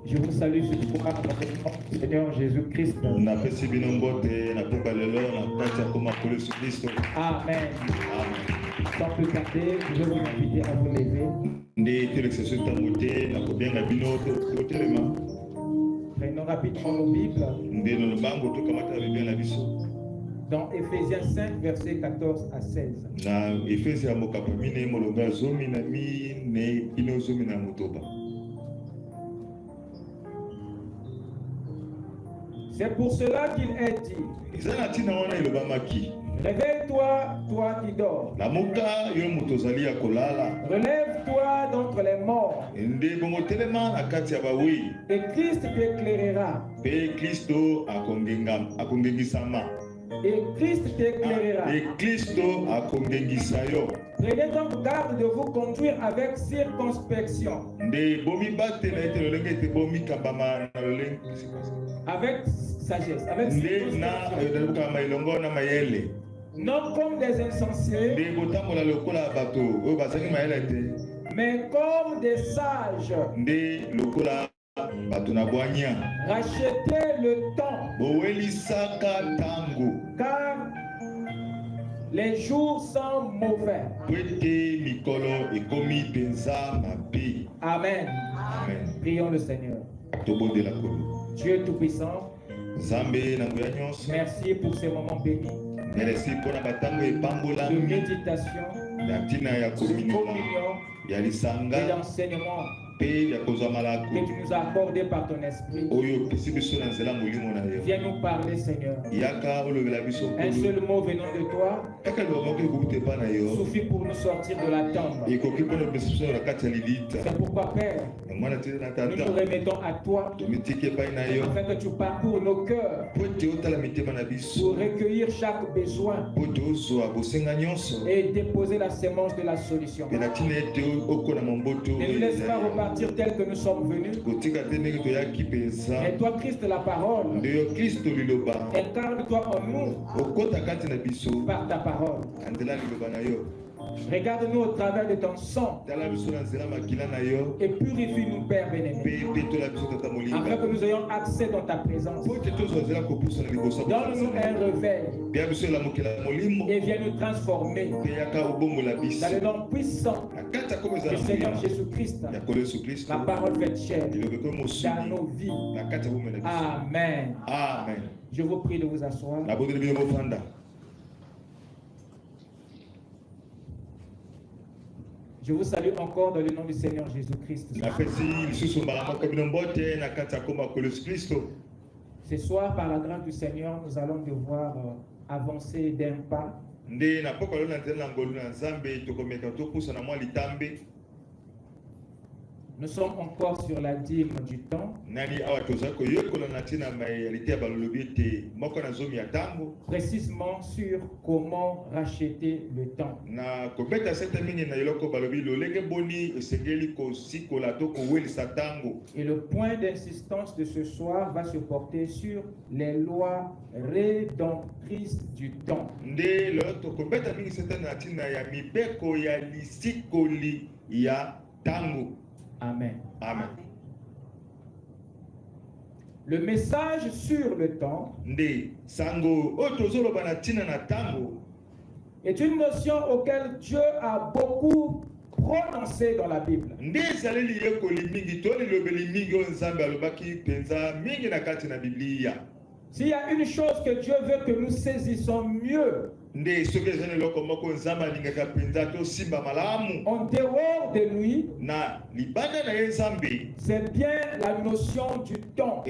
Je vous salue ce soir dans le nom du Seigneur Jésus-Christ. Amen. Sans plus tarder, je vais vous inviter à vous lever. Prenons rapidement nos Bibles. Dans Ephésiens 5, versets 14 à 16. C'est pour cela qu'il est dit: réveille-toi, toi qui dors. Relève-toi d'entre les morts. Et Christ t'éclairera. Et Christ t'éclairera. Prenez donc garde de vous conduire avec circonspection. Avec sagesse, avec non comme des insensés, mais comme des sages. Rachetez le temps, car les jours sont mauvais. Amen. Amen. Prions le Seigneur. Dieu Tout-Puissant, merci pour ces moments bénis de méditation, de communion et d'enseignement que tu nous as accordé par ton esprit. Viens nous parler, Seigneur. Un seul mot venant de toi suffit pour nous sortir de la tombe. C'est pourquoi, Père, nous nous remettons à toi afin que tu parcours nos cœurs pour recueillir chaque besoin et déposer la sémence de la solution. Ne nous laisse pas repartir tel que nous sommes venus. Et toi, Christ, la parole, incarne-toi en nous par ta parole. Regarde-nous au travers de ton sang et purifie-nous, Père bien-aimé, afin que nous ayons accès dans ta présence. Donne-nous un réveil et viens nous transformer dans le nom puissant du Seigneur Jésus-Christ. La parole fait chair dans nos vies. Amen. Amen. Je vous prie de vous asseoir. Je vous salue encore dans le nom du Seigneur Jésus-Christ. Ce soir, par la grâce du Seigneur, nous allons devoir avancer d'un pas. Nous sommes encore sur la dîme du temps. Précisément sur comment racheter le temps. Et le point d'insistance de ce soir va se porter sur les lois rédemptrices du temps. Amen. Amen. Le message sur le temps est une notion auquel Dieu a beaucoup prononcé dans la Bible. S'il y a une chose que Dieu veut que nous saisissons mieux, en dehors de lui, c'est bien la notion du temps.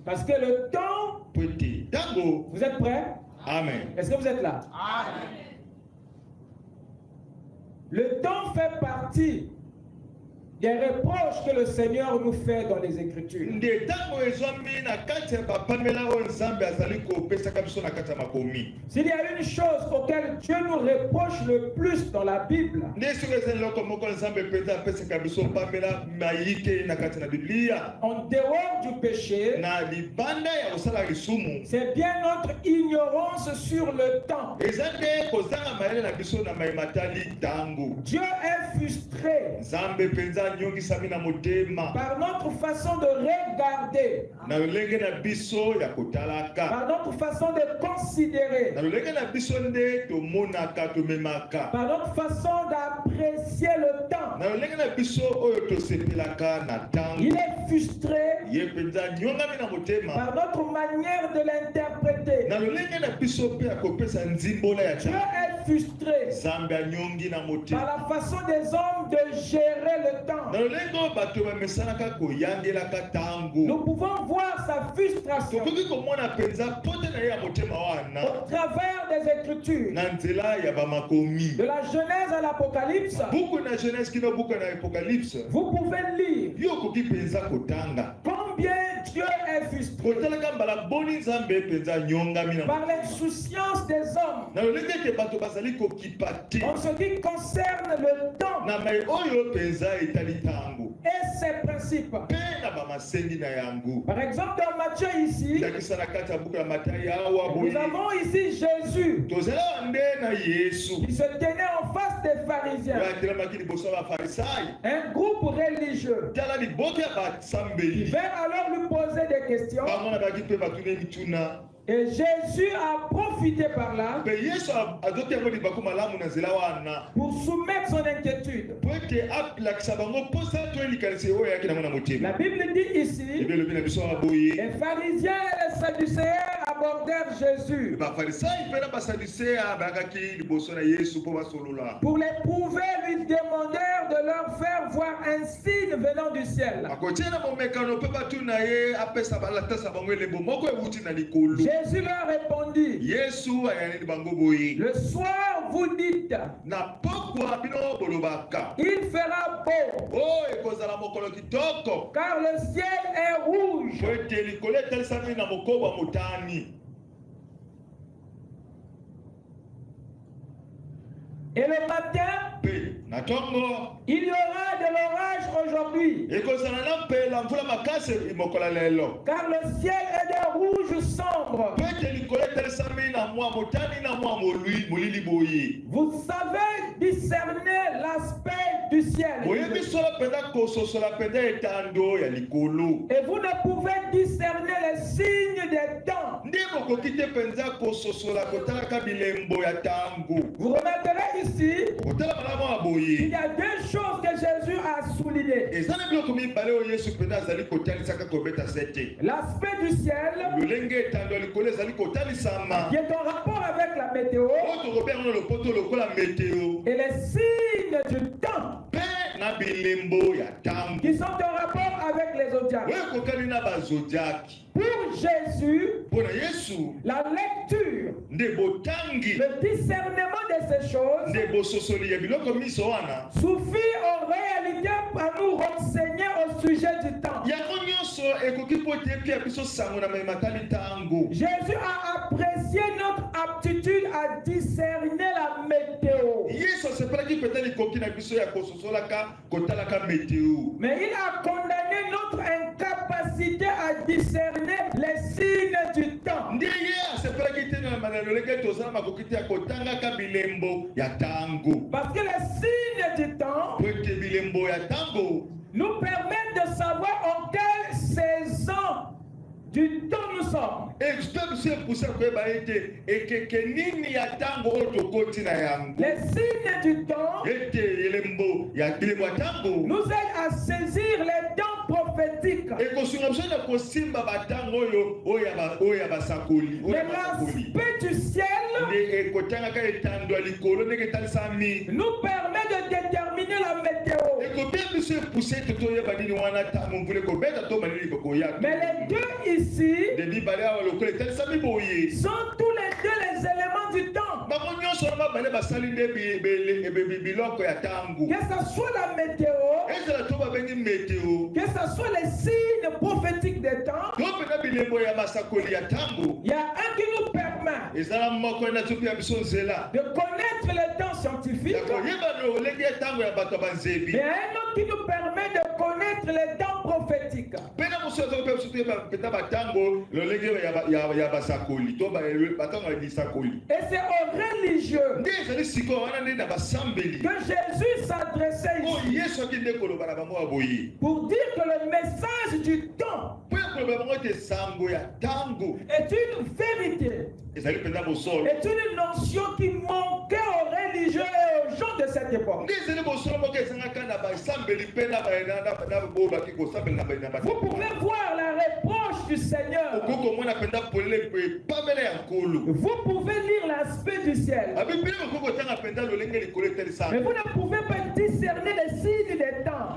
Parce que le temps, vous êtes prêts? Amen. Est-ce que vous êtes là? Amen. Le temps fait partie des reproches que le Seigneur nous fait dans les Écritures. S'il y a une chose auquel Dieu nous reproche le plus dans la Bible, en dehors du péché, c'est bien notre ignorance sur le temps. Dieu est frustré par notre façon de regarder, par notre façon de considérer, par notre façon d'apprécier le temps. Il est frustré par notre manière de l'interpréter. Dieu est frustré par la façon des hommes de gérer le temps. Nous pouvons voir sa frustration au travers des Écritures, de la Genèse à l'Apocalypse. Vous pouvez lire combien Dieu est frustré par l'insouciance des hommes en ce qui concerne le temps et ses principes. Par exemple, dans Matthieu ici, nous avons ici Jésus qui se tenait en face des pharisiens, un groupe religieux qui vint alors lui poser des questions. Et Jésus a profité par là pour soumettre son inquiétude. La Bible dit ici, les pharisiens et les sadducéens abordèrent Jésus pour l'éprouver, lui demandèrent de leur faire voir un signe venant du ciel. Jésus leur répondit, le soir vous dites, il fera beau, car le ciel est rouge. Et le matin, il y aura de l'orage aujourd'hui, car le ciel est de rouge sombre. Vous savez discerner l'aspect du ciel, et vous ne pouvez discerner les signes des temps. Vous remarquerez ici, il y a deux choses que Jésus a soulignées. L'aspect du ciel, qui est en rapport avec la météo, et les signes du temps, qui sont en rapport avec les zodiaques. Pour Jésus, la lecture, le discernement de ces choses suffit en réalité à nous renseigner au sujet du temps. Jésus a apprécié notre aptitude à discerner la météo. Mais il a condamné notre incapacité à discerner les signes du temps. Parce que les signes du temps nous permettent de savoir en quelle saison du temps nous sommes. Les signes du temps nous aident à saisir les temps prophétiques. Mais l'aspect du ciel nous permet de déterminer la météo. Mais les deux ici sont tous les deux les éléments du temps. Que ce soit la météo, que ce soit les signes prophétiques des temps, il y a un qui nous permet de connaître les temps scientifiques, et un autre qui nous permet de connaître les temps prophétiques. Et c'est aux religieux que Jésus s'adressait ici pour dire que le message du temps est une vérité, est une notion qui manquait aux religieux et aux gens de cette époque. Vous pouvez voir la reproche du Seigneur. Vous pouvez lire l'aspect du ciel. Mais vous ne pouvez pas discerner les signes des temps.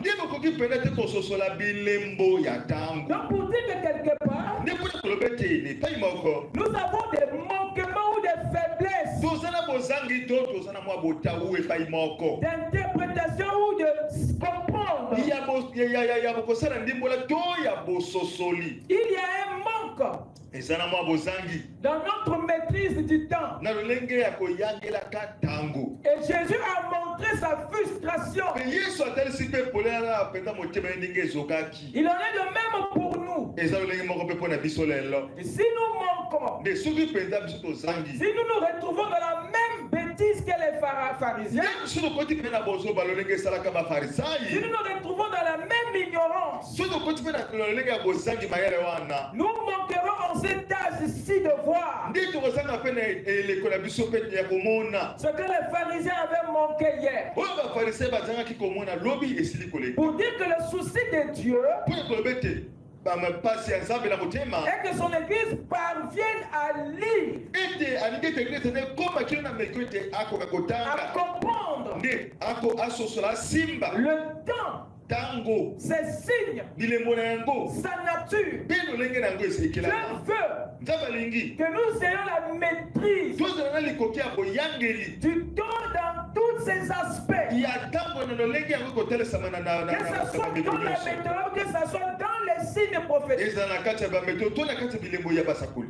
Donc pour dire que quelque part, nous avons des manquements ou des faiblesses d'interprétation ou de comprendre. Il y a un manque dans notre maîtrise du temps. Et Jésus a montré sa frustration. Il en est de même pour nous. Et si nous manquons, si nous nous retrouvons dans la même bêtise que les pharisiens, si nous nous retrouvons dans la même ignorance, nous manquerons en cet âge-ci de voir ce que les pharisiens avaient manqué hier. Pour dire que le souci de Dieu et que son église parvienne à lire, à comprendre le temps, ses signes, sa nature. Dieu veut que nous ayons la maîtrise du temps dans tous ses aspects. Que ce soit dans la météo, que ce soit dans les signes prophétiques.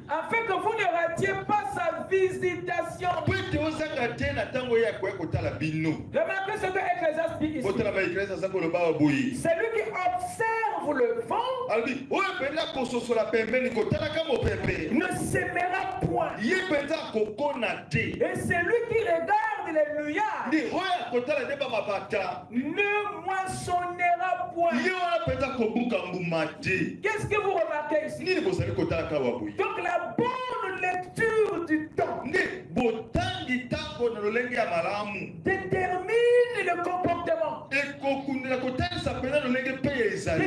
Afin que vous ne ratiez pas sa visitation. Remarquez ce que Ecclésiaste dit ici. Celui qui observe le vent ne s'aimera point. Et celui qui regarde les nuages ne moissonnera point. Qu'est-ce que vous remarquez ici? Donc la bonne lecture du temps détermine le comportement,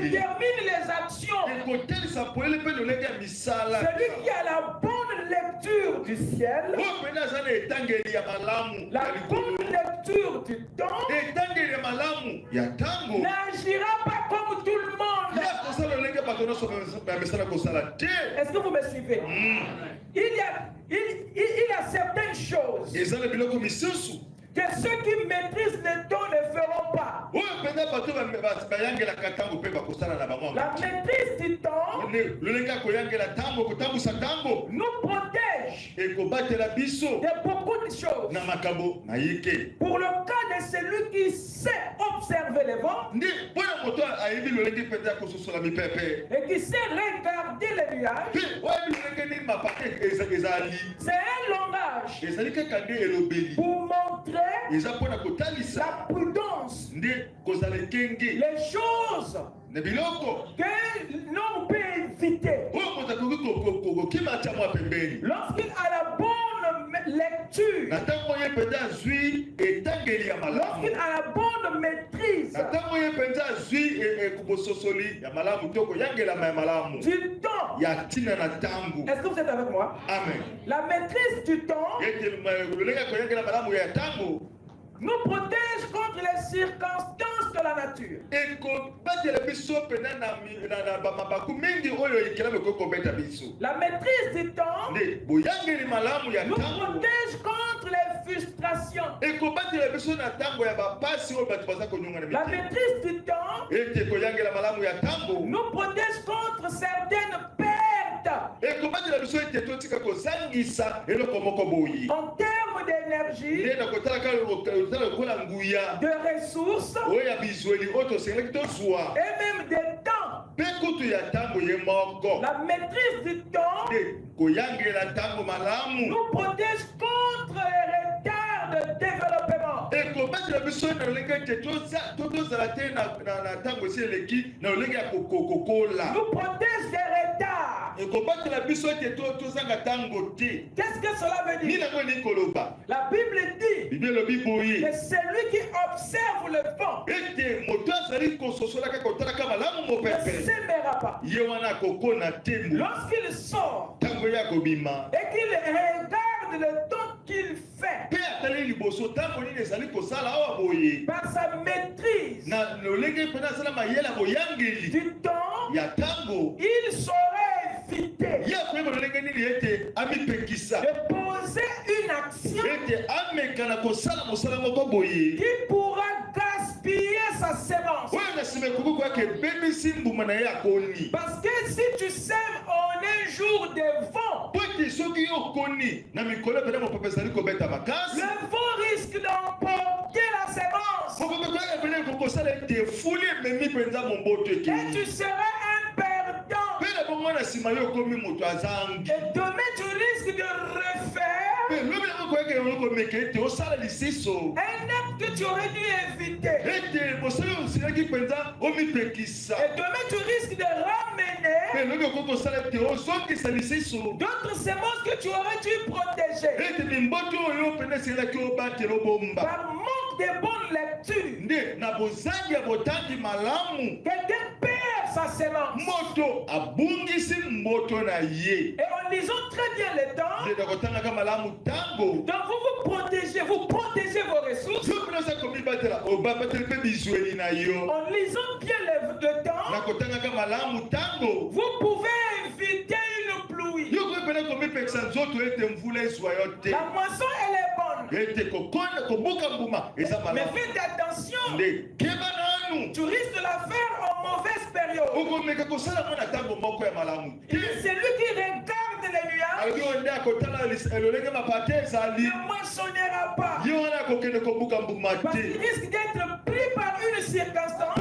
détermine les actions. Celui qui a la bonne lecture du ciel, la bonne lecture du temps, n'agira pas comme tout le monde. Est-ce que vous me suivez? Il y a certaines choses que ceux qui maîtrisent le temps ne feront pas. La maîtrise du temps nous protège de beaucoup de choses. Pour le cas de celui qui sait observer les vents et qui sait regarder les nuages, c'est un langage pour montrer la prudence, les choses que l'homme peut éviter. lorsqu'il a la bonne lecture, lorsqu'il a la bonne maîtrise du temps. Est-ce que vous êtes avec moi? Amen. La maîtrise du temps nous protège contre les circonstances de la nature. La maîtrise du temps nous protège contre les frustrations. La maîtrise du temps nous protège contre certaines pertes. En termes d'énergie, de ressources et même de temps. La maîtrise du temps nous protège contre les retards de développement. Nous protège des retards. Qu'est-ce que cela veut dire? La Bible dit que celui qui observe le vent ne s'aimera pas. Lorsqu'il sort et qu'il regarde le temps qu'il fait, par sa maîtrise du temps, il saurait éviter de poser une action qui pourra gaspiller sa sémence. Parce que si tu sèmes en un jour de vent, le vent risque d'emporter la sémence. Et tu seras un perdant. Et demain tu risques de refaire un acte que tu aurais dû éviter. Et demain tu risques de ramener d'autres semences que tu aurais dû protéger. Par manque de bonne lecture, quelqu'un perd sa sémence. Et en lisant très bien les temps, donc vous protégez vos ressources. En lisant bien le temps, vous pouvez éviter une pluie. La moisson elle est bonne. Mais faites attention. Tu risques de la faire en mauvaise période. Et celui qui regarde les nuages ne moissonnera pas. Parce qu'il risque d'être pris par une circonstance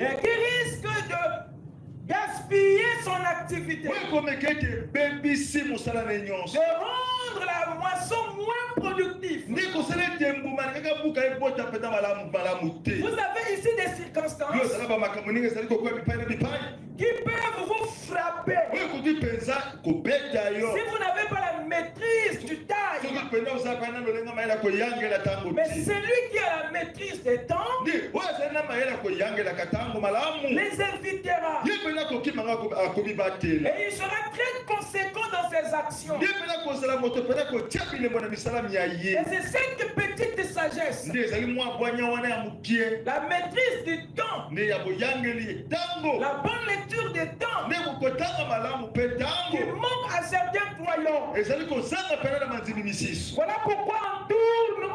et qui risque de gaspiller son activité, de rendre la moisson moins productive. Vous avez ici des circonstances qui peuvent vous frapper. Si vous n'avez pas la maîtrise du taille, mais celui qui a la maîtrise des temps les invitera. Et il sera très conséquent dans ses actions. Et c'est cette petite sagesse, la maîtrise du temps, la bonne lecture des temps, qui manque à certains croyants. Voilà pourquoi on tourne au rond.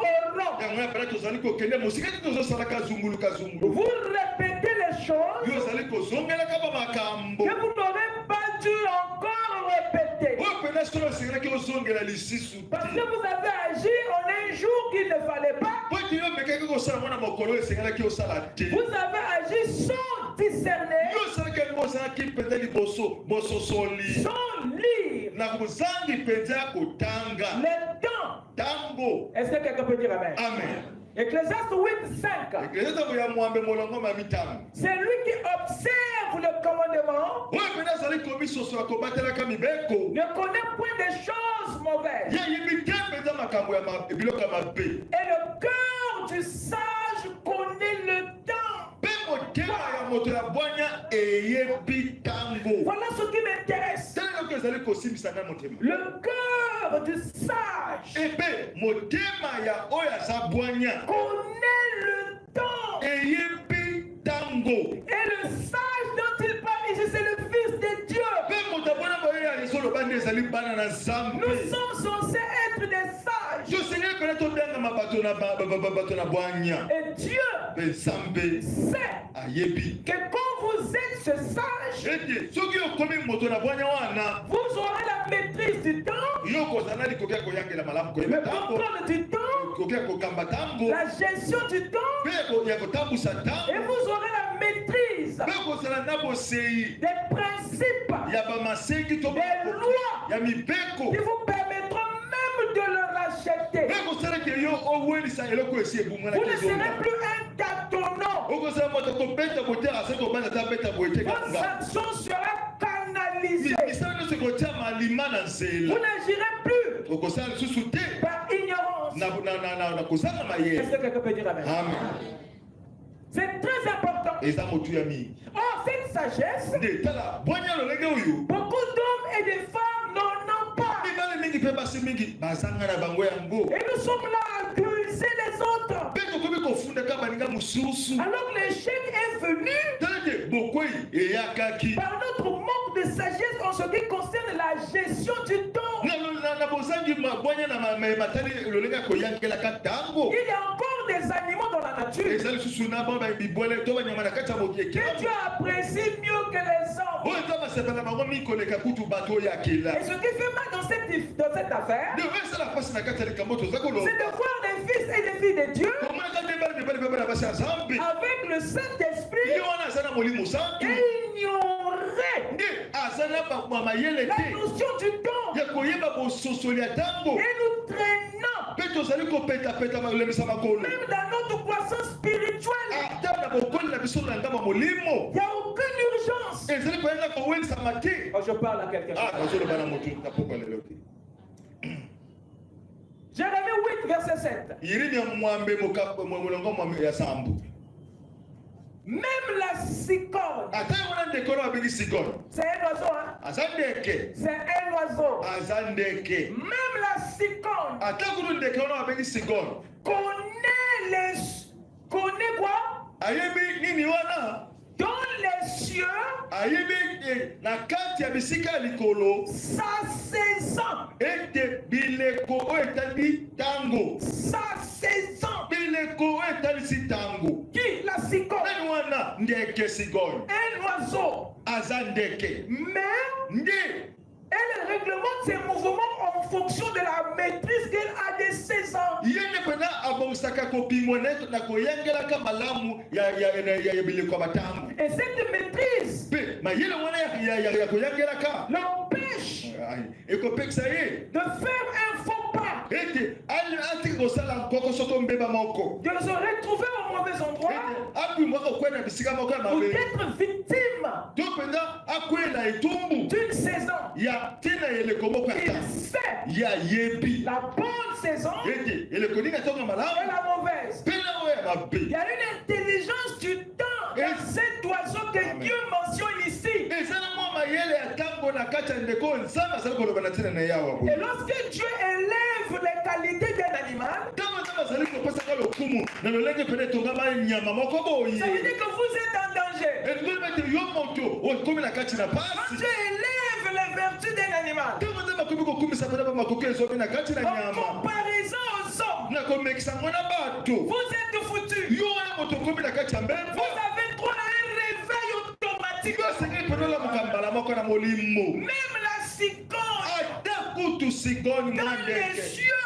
Vous répétez les choses que vous n'aurez pas dû encore répéter. Parce que vous avez agi en un jour qu'il ne fallait pas. Vous avez agi sans discerner, sans lire le temps. Est-ce que quelqu'un peut dire amen? Amen. Ecclésiaste 8:5. C'est lui qui observe le commandement. Ne connaît point des choses mauvaises. Et le cœur du sage connaît le temps. Voilà ce qui m'intéresse. Le cœur du sage connaît le temps. Et le sage dont il parle ici, c'est le Fils de Dieu. Nous sommes censés être des sages. Et Dieu sait que quand vous êtes ce sage, vous aurez la maîtrise du temps, le contrôle du temps, la gestion du temps, et vous aurez la maîtrise des principes, des lois qui vous permettront même de le racheter. Vous ne serez plus un tâtonnant. Votre sanction sera canalisée. Vous n'agirez plus par ignorance. Est-ce que quelqu'un peut dire amen? C'est très important. Or, cette sagesse, beaucoup d'hommes et de femmes n'en ont pas. Et nous sommes là à accuser les autres. Alors que l'échec est venu par notre manque de sagesse en ce qui concerne la gestion du temps. Il y a encore des animaux dans la nature que Dieu apprécie mieux que les hommes. Et ce qui fait mal dans cette affaire, c'est de voir des fils et des filles de Dieu avec le Saint-Esprit et ignorer la notion du temps et nous traînant même dans notre croissance spirituelle. Il n'y a aucune urgence. Oh, je parle à quelqu'un. Jérémie 8, verset 7. Même la cicorne, c'est un oiseau, hein? C'est un oiseau. Même la cicorne connaît quoi? Dans les cieux, sa saison. Sa saison. Qui? La cicorne. Un oiseau. Mais elle réglemente ses mouvements en fonction de la maîtrise qu'elle a de ses ans. Et cette maîtrise l'empêche de faire un faux pas, de se retrouver au mauvais endroit ou d'être victime d'une saison. Il sait la bonne saison et la mauvaise. Il y a une intelligence du temps dans cet oiseau que Dieu mentionne ici. Et lorsque Dieu élève les qualités d'un animal, ça veut dire que vous êtes en danger. Quand Dieu élève les vertus d'un animal, en comparaison aux hommes, vous êtes foutus. Vous avez droit à un réveil automatique. Même la cicorne dans les cieux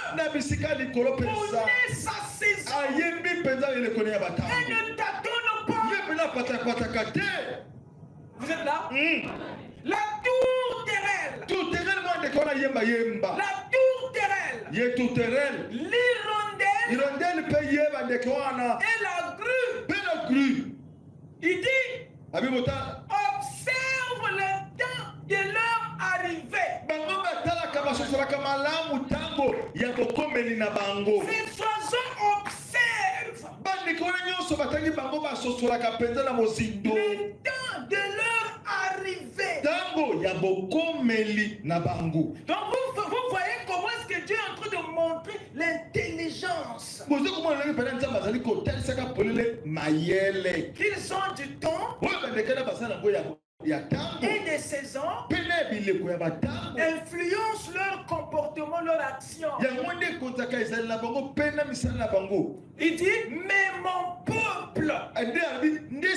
connaît sa saison. Elle ne tâtonne pas. Vous êtes là? La tourterelle. La tourterelle. L'hirondelle. la grue. Il dit, observe le temps de leur arrivée. Ces oiseaux observent le temps de leur arrivée. Donc vous voyez comment est-ce que Dieu est en train de montrer l'intelligence. Qu'ils ont du temps et des saisons influencent leur comportement, leur action. Il dit, mais mon peuple ne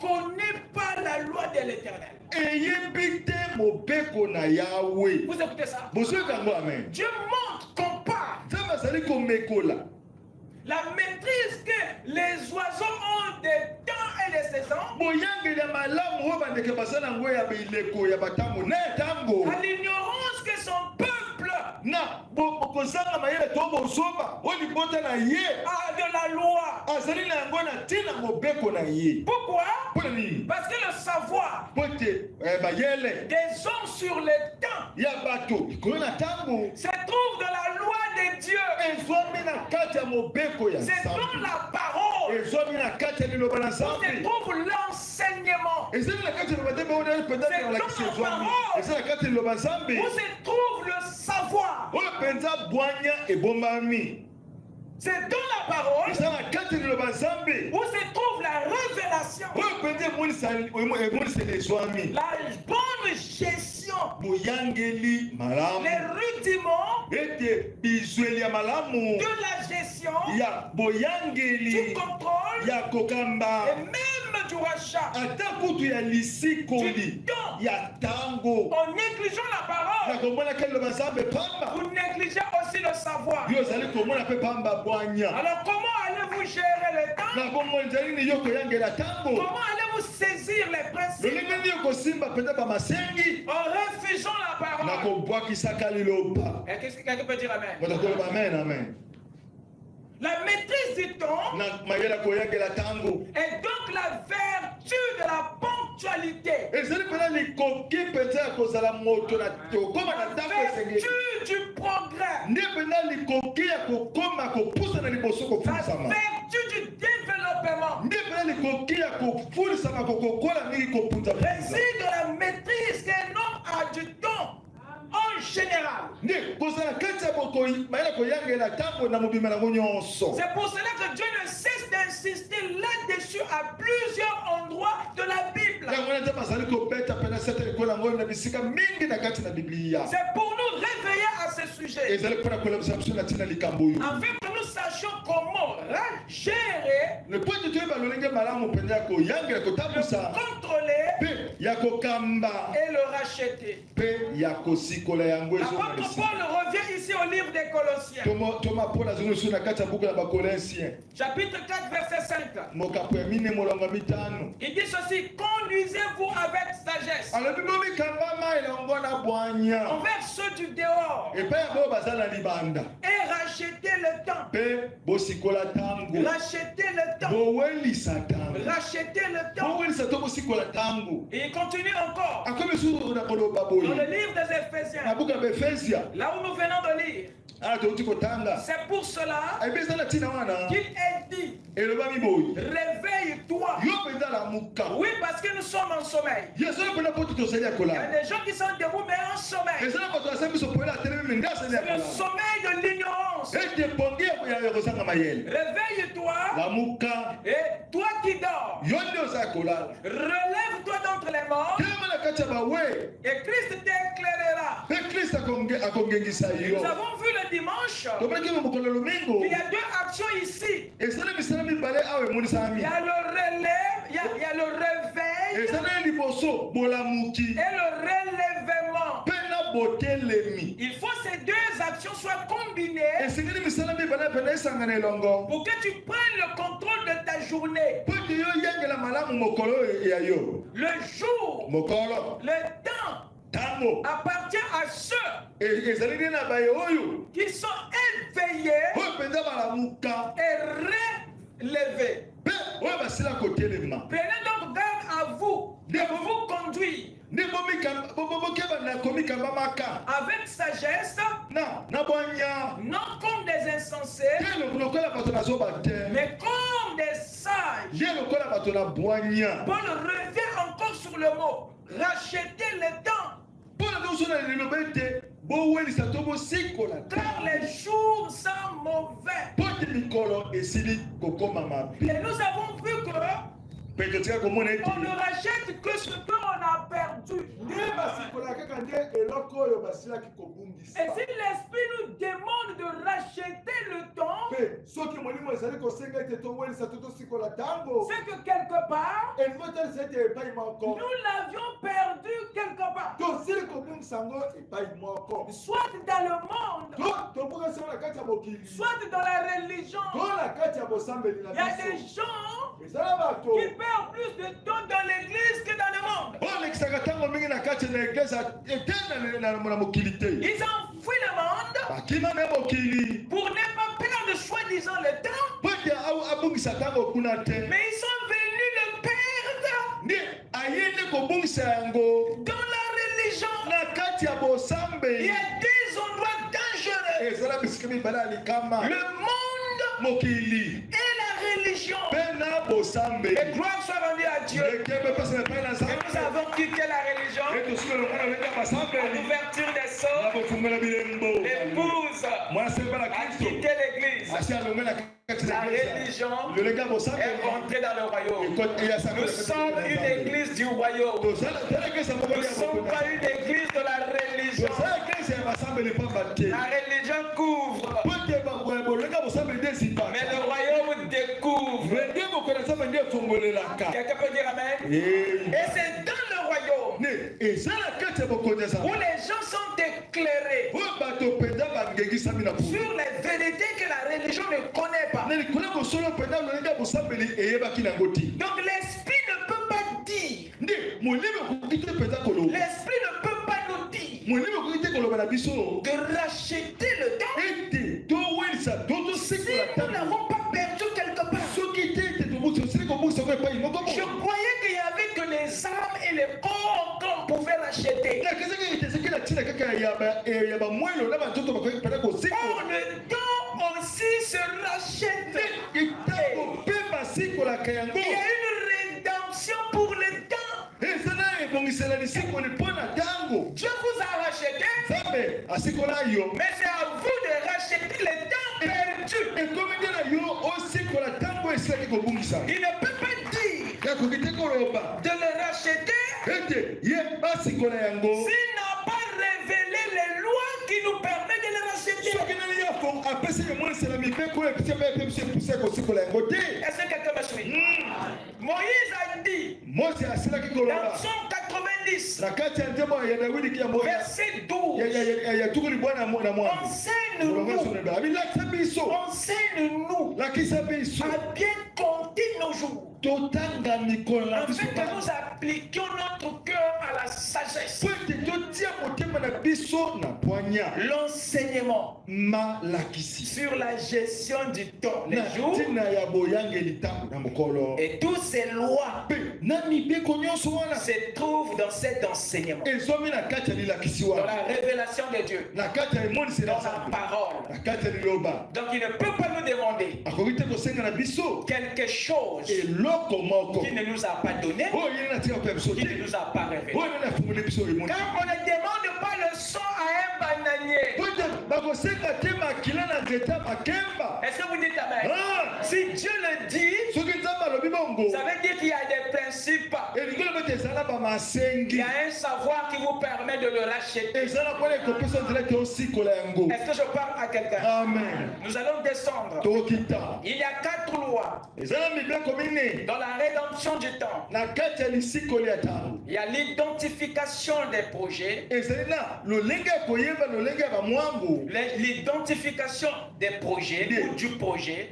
connaît pas la loi de l'Éternel. Vous écoutez ça? Dieu montre qu'on parle la maîtrise que les oiseaux ont des temps et des saisons, à l'ignorance que son peuple a de la loi. Pourquoi? Parce que le savoir des hommes sur le temps se trouve dans la loi de Dieu. C'est dans la parole où se trouve l'enseignement. C'est dans la parole où se trouve le savoir. C'est dans la parole où se trouve la révélation. La bonne gestion. Les rudiments de la gestion, du contrôle et même du rachat. Du temps. En négligeant la parole, vous négligez aussi le savoir. Alors comment allez-vous gérer le temps? Comment allez-vous saisir les principes? En refusant la parole. Qu'est-ce que quelqu'un peut dire amen? Amen. La maîtrise du temps est donc la vertu de la ponctualité. La vertu du progrès. La vertu du développement réside dans la maîtrise qu'un homme a du temps. En général. C'est pour cela que Dieu ne cesse d'insister là-dessus à plusieurs endroits de la Bible. C'est pour nous réveiller à ce sujet. Afin que nous sachions comment gérer, contrôler et le racheter. L'apôtre Paul revient ici au livre des Colossiens. Chapitre 4, verset 5. Il dit ceci: conduisez-vous avec sagesse envers ceux du dehors et rachetez le temps. Rachetez le temps. Rachetez le temps. Et il continue encore dans le livre des Éphésiens, là où nous venons de lire. C'est pour cela qu'il est dit: réveille-toi. Oui, parce que nous sommes en sommeil. Il y a des gens qui sont debout mais en sommeil. C'est le sommeil de l'ignorance. Réveille-toi. Et toi qui dors, relève-toi d'entre les morts et Christ t'éclairera. Nous avons vu le dimanche qu'il y a deux actions ici. Il y a le relève, il y a le réveil et le relèvement. Il faut que ces deux actions soient combinées pour que tu prennes le contrôle de ta journée. Le jour, le temps appartient à ceux qui sont éveillés et relevés. Prenez donc garde à vous de vous conduire avec sagesse, non comme des insensés, mais comme des sages. Paul revient encore sur le mot racheter le temps. Car les jours sont mauvais. Et nous avons vu que on ne rachète que ce qu'on a perdu. Et si l'esprit nous demande de racheter le temps, c'est que quelque part, nous l'avions perdu quelque part. Soit dans le monde, soit dans la religion. Il y a des gens qui perdent plus de temps dans l'église que dans le monde. Ils enfuient le monde pour ne pas perdre soi-disant le temps. Mais ils sont venus le perdre dans la religion. Il y a des endroits dangereux. Le monde et la religion. Et gloire soit rendue à Dieu. Et nous avons quitté la religion à l'ouverture des sceaux. L'épouse a quitté l'église. La religion est entrée dans le royaume. Nous sommes une église du royaume. Nous ne sommes pas une église de la religion. La religion couvre, mais le royaume découvre. Quelqu'un peut dire amen? Et c'est dans le royaume où les gens sont éclairés sur les vérités que la religion ne connaît pas. Donc l'esprit ne peut pas dire. L'esprit ne peut pas nous dire de racheter le temps si nous n'avons pas perdu quelque part. Je croyais qu'il n'y avait que les âmes et les corps qu'on pouvait racheter. Or, le temps aussi se rachète. Il y a une rédemption pour le temps. Dieu vous a racheté, mais c'est à vous de racheter le temps perdu. Il ne peut pas dire de le racheter s'il n'a pas révélé les lois qui nous permettent de le racheter. Est-ce que quelqu'un me suit? Moïse a dit dans Psaume 90, verset 12, enseigne-nous à bien compter nos jours, afin que nous appliquions notre cœur à la sagesse. L'enseignement sur la gestion du temps, les jours, et toutes ces lois se trouvent dans cet enseignement, dans la révélation de Dieu, dans la parole. Donc il ne peut pas nous demander quelque chose qui ne nous a pas donné, qui ne nous a pas révélé. Quand on ne demande pas le son à un bananier, est-ce que vous dites amen? Si Dieu le dit, ça veut dire qu'il y a des principes. Il y a un savoir qui vous permet de le racheter. Est-ce que je parle à quelqu'un? Amen. Nous allons descendre. Il y a 4 lois dans la rédemption du temps. Il y a l'identification des projets, l'identification des projets ou du projet.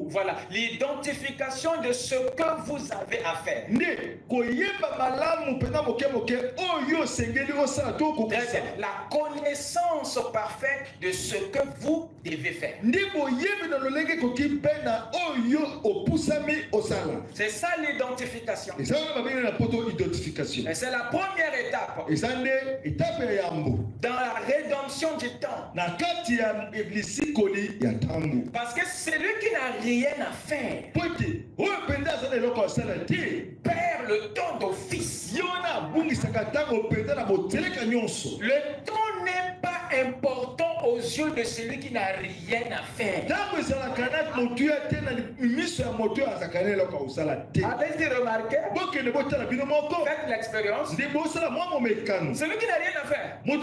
Voilà, l'identification l'identification de ce que vous avez à faire. La connaissance parfaite de ce que vous devez faire. C'est ça l'identification. Et c'est la première étape dans la rédemption du temps. Parce que celui qui n'a rien à faire perd le temps d'office. Le temps n'est pas important aux yeux de celui qui n'a rien à faire. Avez-vous remarqué? Faites l'expérience. Celui qui n'a rien à faire. Le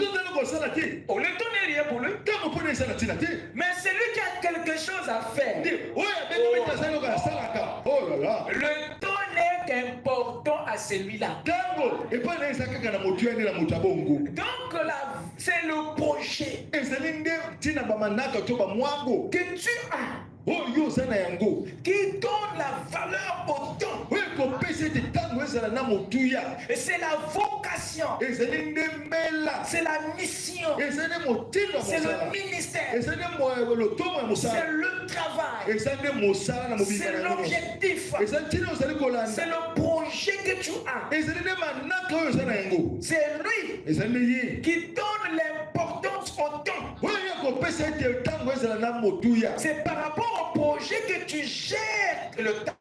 temps n'est rien pour lui. Mais celui qui a quelque chose à faire. Le temps n'est qu'important à celui-là. Donc c'est le projet que tu as qui donne la valeur au temps. Et c'est la vocation. C'est la mission. C'est le ministère. C'est le travail. C'est l'objectif. C'est le projet que tu as. C'est lui qui donne l'importance au temps. C'est par rapport au projet que tu gères le temps.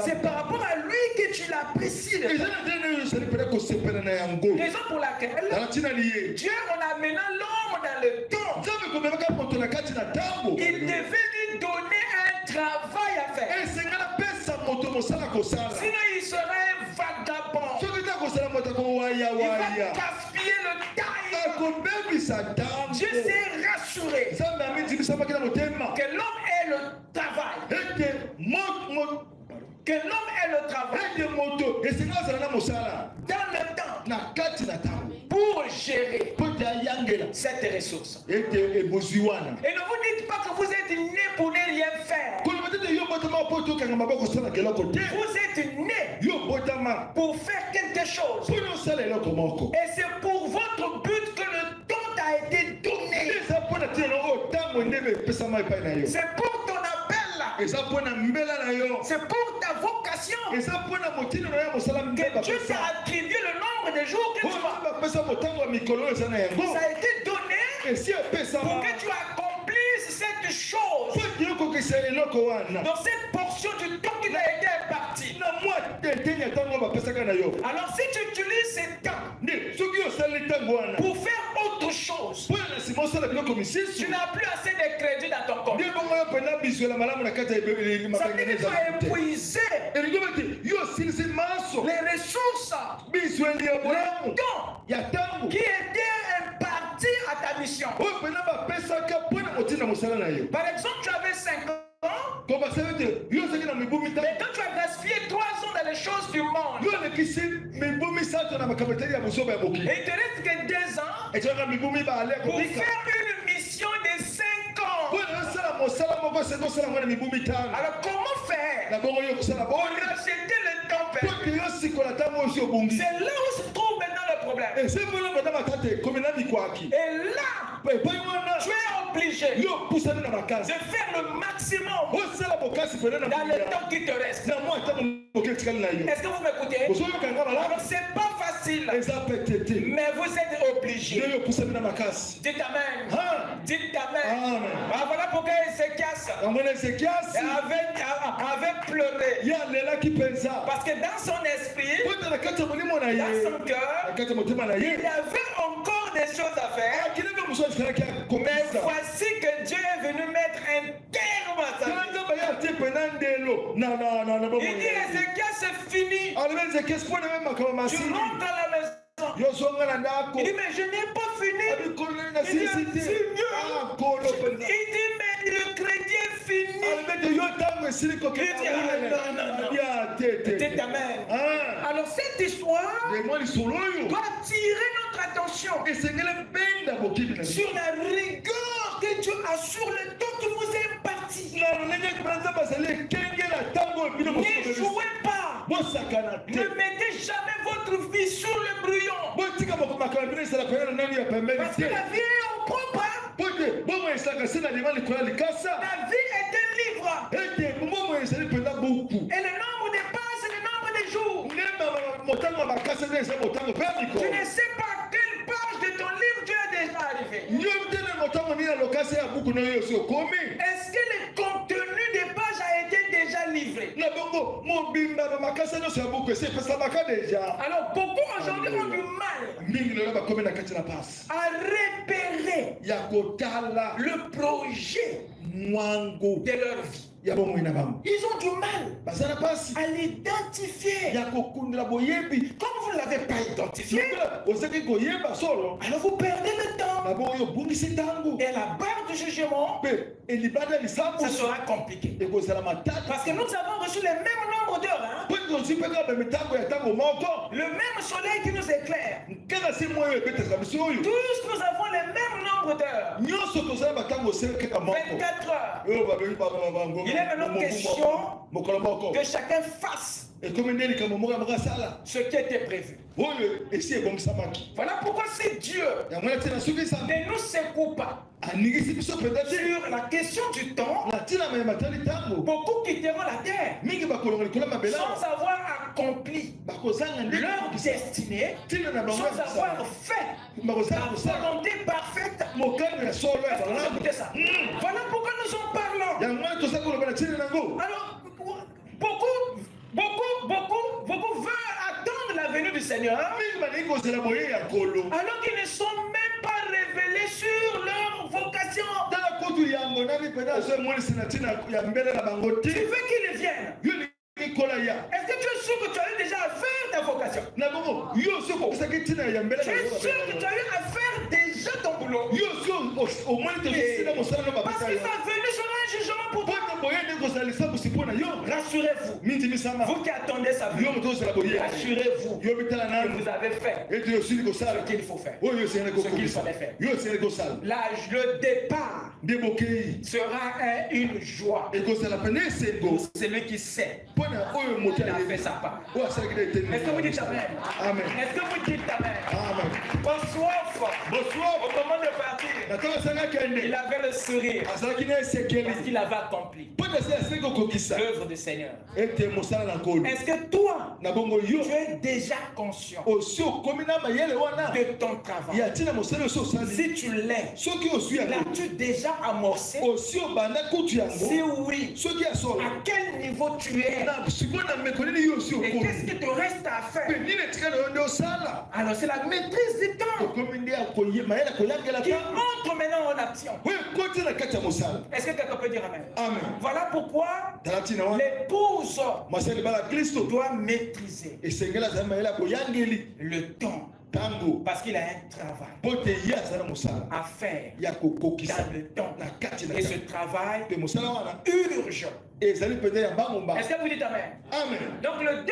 C'est par rapport à lui que tu l'apprécies. Raison pour laquelle Dieu, en amenant l'homme dans le temps, il devait lui donner un travail à faire. Sinon il serait un vagabond. Il va gaspiller le temps. Dieu s'est rassuré que l'homme ait le travail. Que l'homme ait le travail dans le temps pour gérer cette ressource. Et ne vous dites pas que vous êtes né pour ne rien faire. Vous êtes né pour faire quelque chose. Et c'est pour votre but que le temps a été donné. C'est pour ton appel. C'est pour ta vocation que Dieu t'a attribué le nombre de jours que tu as. Ça a été donné pour que tu accomplisses cette chose dans cette portion du temps qui t'a été imparti. Alors si tu utilises ce temps pour faire autre chose, tu n'as plus assez de crédit dans ton compte. Ça veut dire que tu as épuisé les ressources, le temps qui était imparti à ta mission. Par exemple, tu avais 5 ans. Mais quand tu as gaspillé 3 ans dans les choses du monde, et il te reste que 2 ans pour faire une mission de 5 ans. Alors comment faire pour racheter le temps perdu? C'est là où se trouve maintenant le problème. Et là, tu es obligé de faire le maximum dans le temps qui te reste. Est-ce que vous m'écoutez? Alors c'est pas facile, mais vous êtes obligé. Dites amen. Dites amen. Voilà pourquoi Ézéchias avait pleuré. Parce que dans son esprit, dans son cœur, il y avait encore des choses à faire. Mais voici que Dieu est venu mettre un terme à sa vie. Il dit Ézéchias, c'est fini. Tu rentres à la maison. Il dit mais je n'ai pas fini. Il dit mais le crédit est fini. Il dit non. Alors cette histoire doit attirer notre attention sur la rigueur que Dieu a sur le temps qui vous est imparti. Ne jouez pas. Ne mettez jamais votre vie sur le brouillon. Parce que la vie est au propre. La vie est un livre. Et le nombre de pages, c'est le nombre de jours. Tu ne sais pas quelle page de ton livre tu es déjà arrivé. Est-ce que le contenu des pages a été déjà livré? Alors beaucoup aujourd'hui ont du mal à repérer le projet de leur vie. Ils ont du mal à l'identifier. Comme vous ne l'avez pas identifié, alors vous perdez le temps. Et la barre de jugement, ça sera compliqué. Parce que nous avons reçu le même nombre d'heures. Hein? Le même soleil qui nous éclaire. Tous nous avons le même nombre d'heures. 24 heures. Il est maintenant question que chacun fasse ce qui était prévu. Voilà pourquoi c'est Dieu ne nous secoue pas sur la question du temps. Beaucoup quitteront la terre sans avoir accompli leur destinée, sans avoir fait la volonté parfaite. Voilà pourquoi nous en parlons. Alors, beaucoup veulent attendre la venue du Seigneur, alors qu'ils ne sont même pas révélés sur leur vocation. Tu veux qu'ils viennent? Est-ce que tu es sûr que tu as eu déjà à faire ta vocation? Tu es sûr que tu as eu à faire déjà ton boulot? Parce que sa venue sera un jugement pour toi. Rassurez-vous. Vous qui attendez sa venue, rassurez-vous que vous avez fait ce qu'il faut faire, ce qu'il fallait faire. Le départ sera une joie pour celui qui sait qu'il a fait sa part. Est-ce que vous dites Amen? Est-ce que vous dites Amen? Bonsoir. Au moment de partir, il avait le sourire parce qu'il avait accompli l'œuvre du Seigneur. Est-ce que toi, tu es déjà conscient de ton travail? Si tu l'es, l'as-tu déjà amorcé? Si oui, à quel niveau tu es? Et qu'est-ce qui te reste à faire? Alors c'est la maîtrise du temps qui entre maintenant en action. Est-ce que quelqu'un peut dire Amen? Voilà pourquoi l'épouse doit maîtriser le temps. Parce qu'il a un travail à faire dans le temps. Et ce travail urge. Est-ce que vous dites Amen? Donc le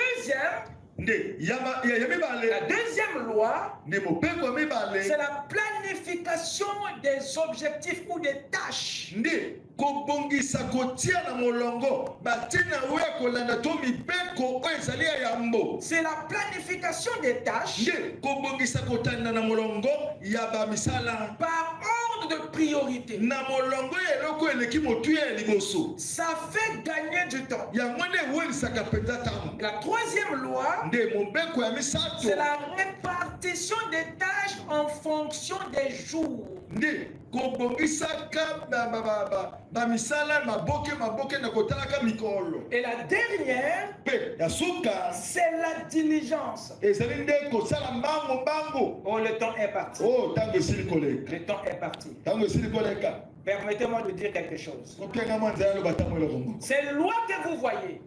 la deuxième loi, c'est la planification des objectifs ou des tâches. C'est la planification des tâches par ordre de priorité. Ça fait gagner du temps. La troisième loi, c'est la répartition des tâches en fonction des jours. Et la dernière, c'est la diligence. Oh, le temps est parti. Le temps est parti. Permettez-moi de dire quelque chose. Ces lois que vous voyez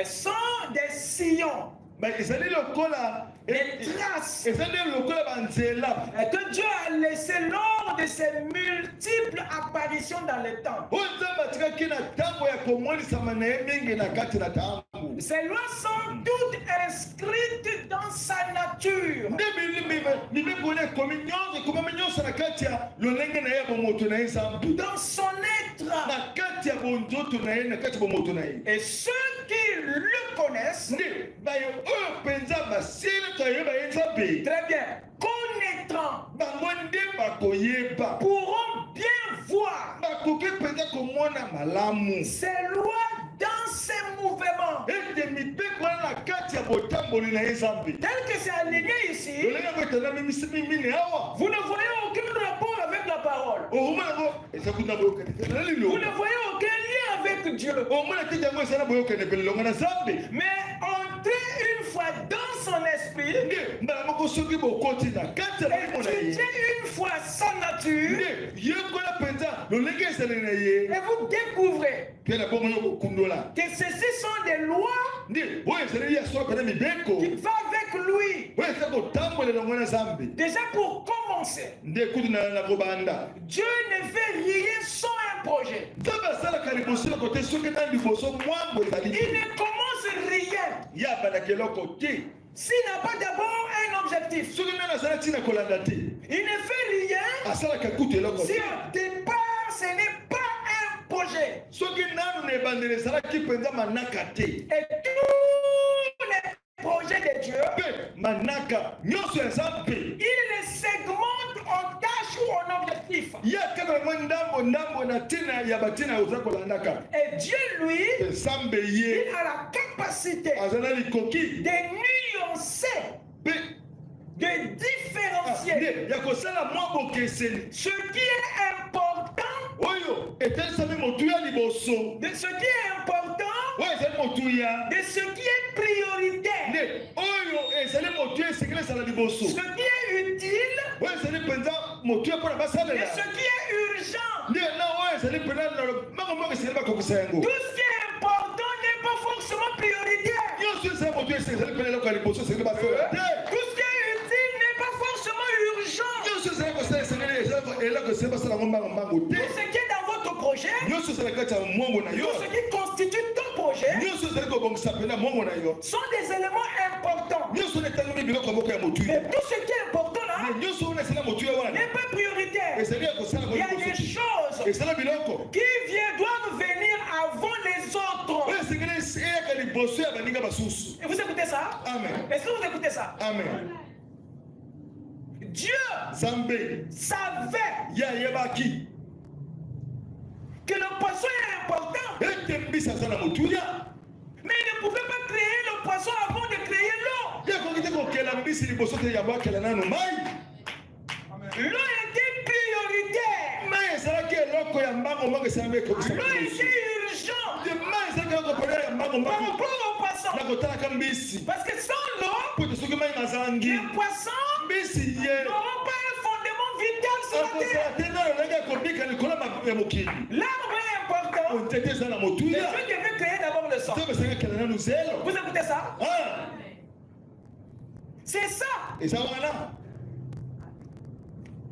sont des sillons des traces que Dieu a laissées lors de ses multiples apparitions dans le temps. Ces lois sont toutes inscrites dans sa nature. Dans son être. Et ceux qui le connaissent, très bien, connaîtront, pourront bien voir ces lois dans ses mouvements. Tel que c'est aligné ici, vous ne voyez aucun rapport avec la parole. Vous ne voyez aucun lien avec Dieu. Mais entrez une fois dans son esprit, étudiez une fois sa nature, et vous découvrez que ceci sont des lois qui vont avec lui. Déjà pour commencer, Dieu ne fait rien sans un projet. Il ne commence rien s'il n'a pas d'abord un objectif. Il ne fait rien si au départ ce n'est pas un projet. Et tous les projets de Dieu, il les segmente en tâches ou en objectifs. Et Dieu, lui, il a la capacité de nuancer, de différencier ce qui est important de ce qui est important, de ce qui est prioritaire, ce qui est utile, de ce qui est urgent. Tout ce qui est important n'est pas forcément prioritaire. Tout ce qui est utile n'est pas forcément urgent. Tout ce qui est dans votre projet, tout ce qui constitue ton projet, sont des éléments importants. Mais tout ce qui est important là n'est pas prioritaire. Il y a des choses qui doivent venir avant les autres. Et vous écoutez ça? Amen. Est-ce que vous écoutez ça? Amen. Dieu savait que le poisson est important. Mais il ne pouvait pas créer le poisson avant de créer l'eau. L'eau était prioritaire. L'eau était urgente par rapport au poisson. Parce que sans l'eau, les poissons n'auront pas un fondement vital sur la terre. L'arbre est important. Mais Dieu devait créer d'abord le sang. Vous écoutez ça? C'est ça.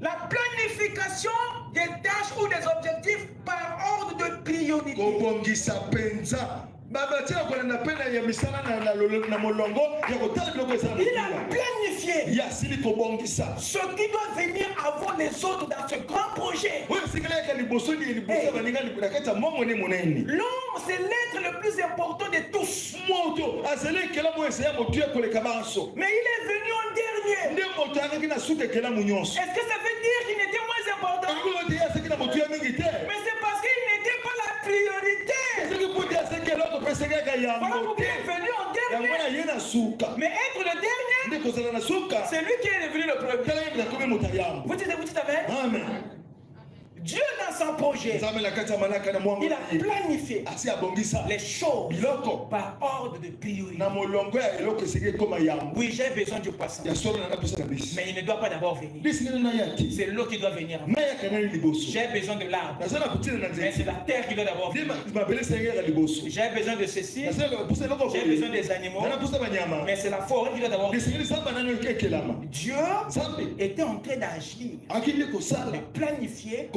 La planification des tâches ou des objectifs par ordre de priorité. Il a planifié ce qui doit venir avant les autres dans ce grand projet. L'homme, c'est l'être le plus important de tous. Mais il est venu en dernier. Est-ce que ça veut dire qu'il n'était moins important? Mais c'est parce qu'il n'était pas la priorité. Voilà pourquoi il est venu en dernier. Mais être le dernier, c'est lui qui est devenu le premier. Vous dites amen? Amen. Dieu dans son projet, il a planifié les choses par ordre de priorité. Oui, j'ai besoin du poisson, mais il ne doit pas d'abord venir. C'est l'eau qui doit venir. J'ai besoin de l'arbre, mais c'est la terre qui doit d'abord venir. J'ai besoin de ceci, j'ai besoin des animaux, mais c'est la forêt qui doit d'abord venir. Dieu était en train d'agir, de planifier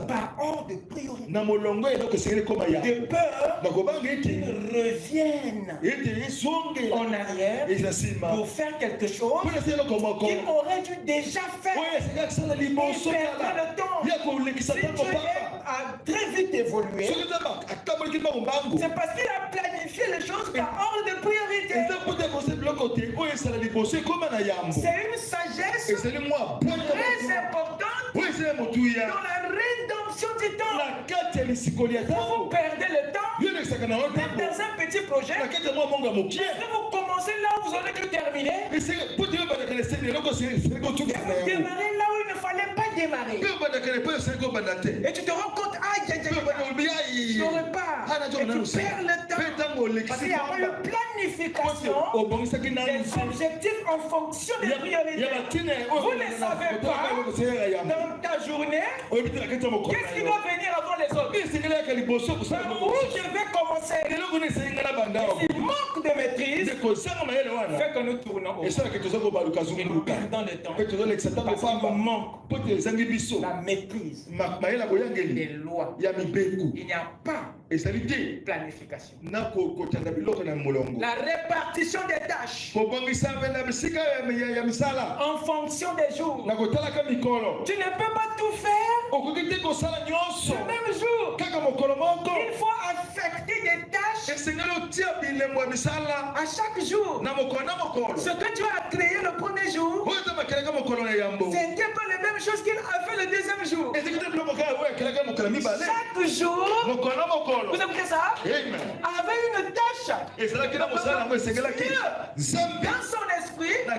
par ordre de priorité, de peur qu'ils reviennent en arrière pour faire quelque chose qu'ils auraient dû déjà faire. Ils perdaient le temps. Si Dieu a très vite évolué, c'est parce qu'il a planifié les choses par ordre de priorité. C'est une sagesse très importante dans la rédemption du temps. Quand vous perdez le temps, même dans un petit projet, si vous commencez là où vous aurez dû terminer, vous démarrez là où il ne fallait pas démarrer. Et tu te rends compte, je n'aurais pas. Et tu perds le temps. Parce qu'il n'y a pas de planification des objectifs en fonction des priorités. Vous ne savez pas dans ta journée qu'est-ce qui doit venir avant les autres. Par où je vais commencer. Il manque de maîtrise fait que nous tournons et nous perdons le temps parce qu'il nous manque la maîtrise des lois. Il n'y a pas de planification. La répartition des tâches en fonction des jours. Tu ne peux pas tout faire le même jour. Il faut affecter des tâches à chaque jour. Ce que tu as créé le premier jour, c'était pas les mêmes choses qu'il a fait le deuxième jour. Chaque jour, vous écoutez ça, avait une tâche. Dans son esprit, il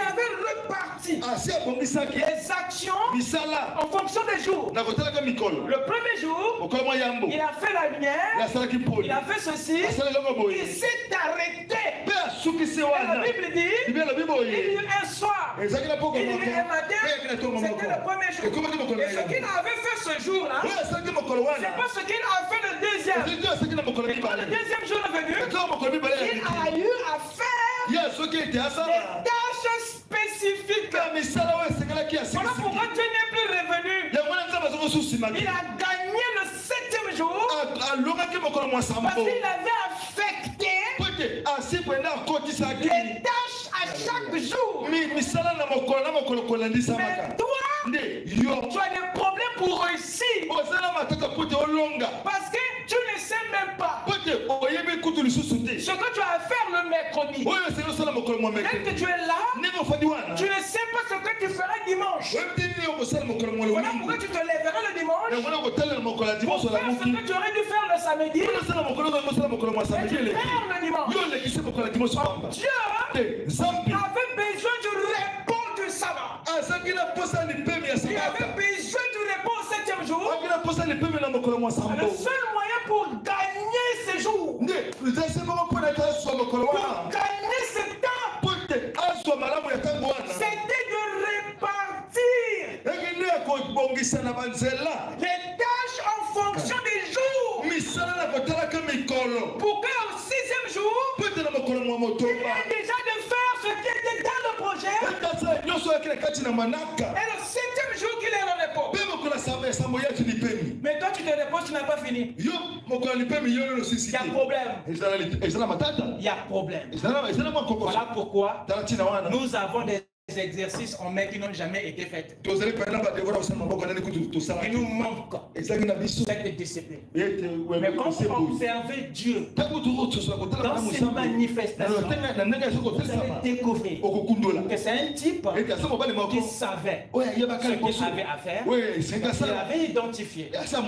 avait reparti les actions en fonction des jours. Le premier jour, il a fait la lumière, il a fait ceci, il s'est arrêté. Et la Bible dit, il y a eu un soir, il y a eu un matin, c'était le premier jour. Et ce qu'il avait fait ce jour-là, c'est pas ce qu'il a fait le deuxième. Et quand le deuxième jour est venu, il a eu à faire des tâches spécifiques. Voilà pourquoi Dieu n'est plus revenu. Il a gagné le septième jour parce qu'il avait affecté les tâches à chaque jour. Mais toi, tu as des problèmes pour réussir parce que tu ne sais même pas ce que tu vas faire le mercredi. Dès que tu es là, tu ne sais pas ce que tu feras dimanche. Voilà pourquoi tu te lèveras le dimanche pour faire ce que tu aurais dû faire le samedi et tu perds le dimanche. Dieu avait besoin du repos du sabbat. Il avait besoin du repos au septième jour. Le seul moyen pour gagner ce jour, pour gagner ce temps, c'était de répartir les tâches en fonction des jours. Pour qu'au sixième jour, il ait déjà de faire ce qui était dans le projet. Et le septième jour qu'il est en repos. Mais toi tu te reposes, tu n'as pas fini. Il y a problème. Il y a problème. Voilà pourquoi nous avons des exercices en main qui n'ont jamais été faits. Et nous manquons cette discipline. Mais quand vous observez Dieu dans ses manifestations, vous allez découvrir que c'est un type qui savait ce qu'il avait à faire. Il avait identifié son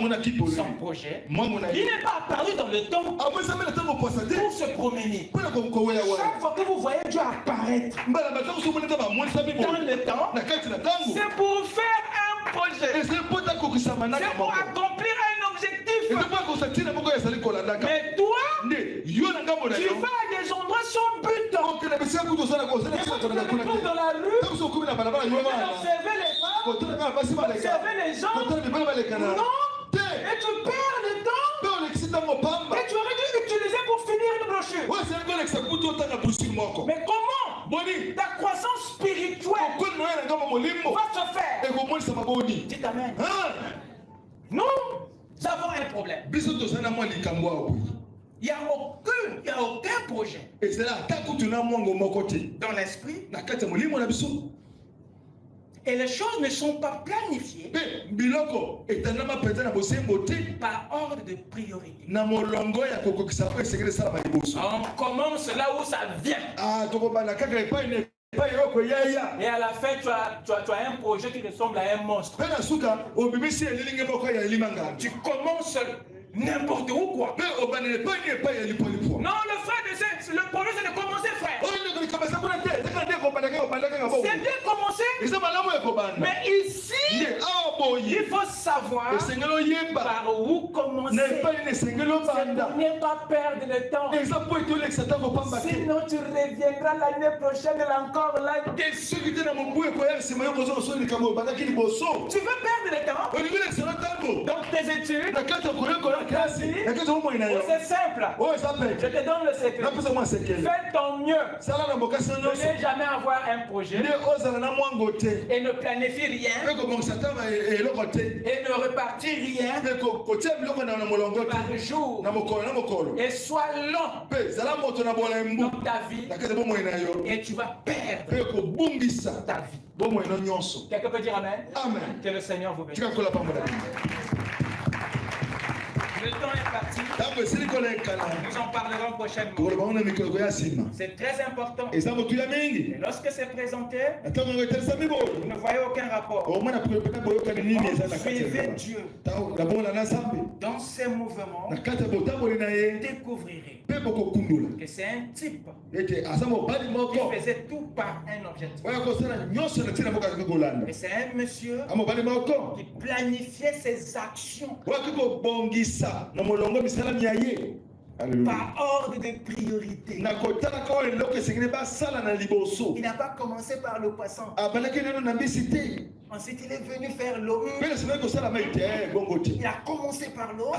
projet. Il n'est pas apparu dans le temps pour se promener. Chaque fois que vous voyez Dieu apparaître dans le temps, c'est pour faire un projet marcher. C'est pour accomplir un objectif. Mais toi, tu vas à des endroits sans but. Tu te retrouves dans la rue, tu observer les femmes, observer les gens. Non, et tu perds le temps. Et tu aurais dû utiliser pour finir une brochure. Mais comment ta croissance spirituelle va se faire? Dites amen. Nous avons un problème. Il n'y a aucun projet dans l'esprit. Et les choses ne sont pas planifiées par ordre de priorité. On commence là où ça vient. Et à la fin, tu as un projet qui ressemble à un monstre. Tu commences n'importe où quoi. Non, le frère, le projet c'est de commencer, frère. C'est bien commencé. Mais ici, il faut savoir par où commencer. C'est pour ne pas perdre le temps. Sinon, tu reviendras l'année prochaine et encore là. Tu veux perdre le temps dans tes études? C'est simple. Je te donne le secret. Fais ton mieux. Ne jamais avoir un projet et ne planifie rien et ne repartir rien par jour et sois long dans ta vie et tu vas perdre ta vie. Quelqu'un peut dire amen? Amen. Que le Seigneur vous bénisse. Le temps est parti. Nous en parlerons prochainement. C'est très important. Et lorsque c'est présenté, vous ne voyez aucun rapport. Suivez Dieu. Dans ces mouvements, découvrirez que c'est un type qui faisait tout par un objectif. Et c'est un monsieur qui planifiait ses actions par ordre de priorité. Il n'a pas commencé par le poisson. Ensuite, il est venu faire l'eau. Il a commencé par l'eau.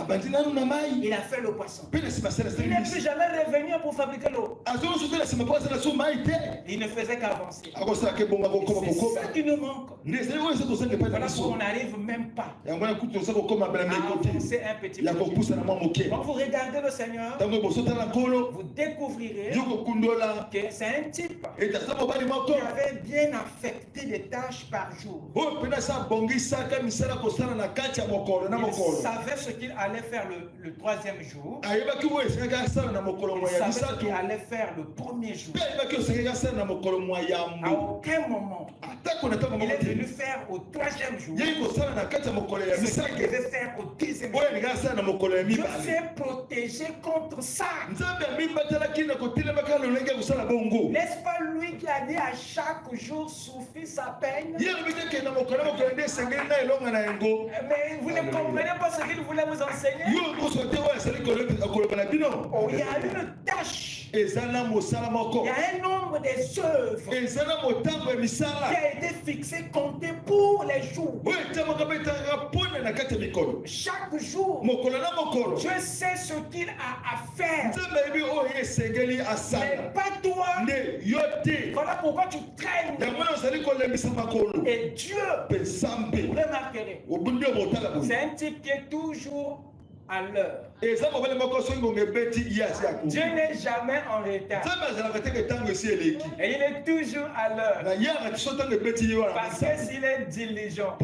Il a fait le poisson. Il n'est plus jamais revenu pour fabriquer l'eau. Il ne faisait qu'avancer. C'est ça qui nous manque. Voilà pourquoi on n'arrive même pas à avancer un petit peu. Quand vous regardez le Seigneur, vous découvrirez que c'est un type qui avait bien affecté des tâches par jour. Il savait ce qu'il allait faire le troisième jour. Il savait ce qu'il allait faire le premier jour. À aucun moment il est venu faire au troisième jour ce qu'il devait faire au deuxième jour. Dieu s'est protégé contre ça. N'est-ce pas lui qui a dit à chaque jour suffit sa peine? Mais vous ne comprenez pas ce qu'il voulait vous enseigner. Oh, il y a une tâche. Il y a un nombre des œuvres qui a été fixé, compté pour les jours. Chaque jour, Dieu sait ce qu'il a à faire. Mais pas toi. Voilà pourquoi tu traînes. Et Dieu, vous remarquerez, c'est un type qui est toujours à l'heure. Dieu n'est jamais en retard. Et il est toujours à l'heure. Parce que s'il est diligent,